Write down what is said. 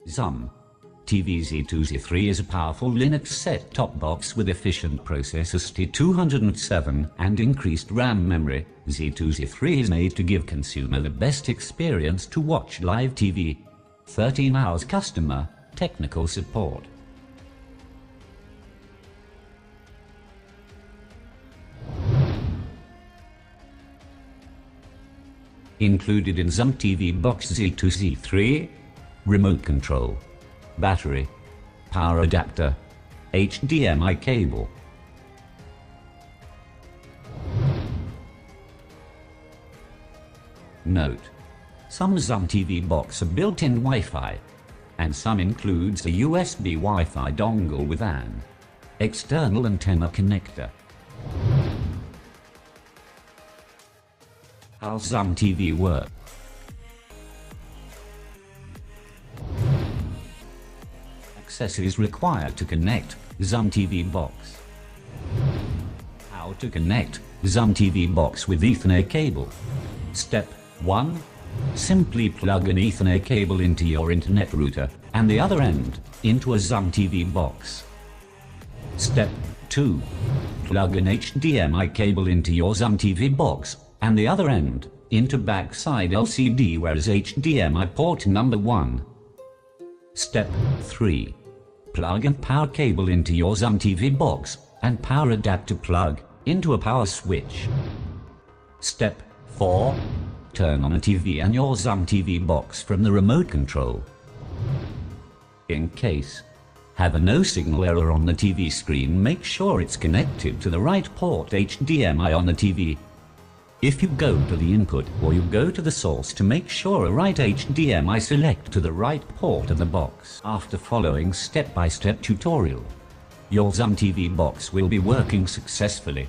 Zum TV Z2 Z3 is a powerful Linux set-top box with efficient processor ST207 and increased RAM memory. Z2 Z3 is made to give consumer the best experience to watch live TV. 13 hours customer technical support. Included in Zum TV box Z2 Z3: remote control, battery, power adapter, HDMI cable. Note: some Zum TV box are built-in Wi-Fi, and some includes a USB Wi-Fi dongle with an external antenna connector. How Zum TV work? Accessories required to connect Zum TV box. How to connect Zum TV box with Ethernet cable. Step 1. Simply plug an Ethernet cable into your internet router and the other end into a Zum TV box. Step 2. Plug an HDMI cable into your Zum TV box and the other end into backside LCD where is HDMI port number 1. Step 3. Plug a power cable into your Zum TV box and power adapter plug into a power switch. Step 4. Turn on a TV and your Zum TV box from the remote control. In case have a no signal error on the TV screen, make sure it's connected to the right port HDMI on the TV. If you go to the input or you go to the source to make sure a right HDMI, select to the right port of the box. After following step-by-step tutorial, your Zum TV box will be working successfully.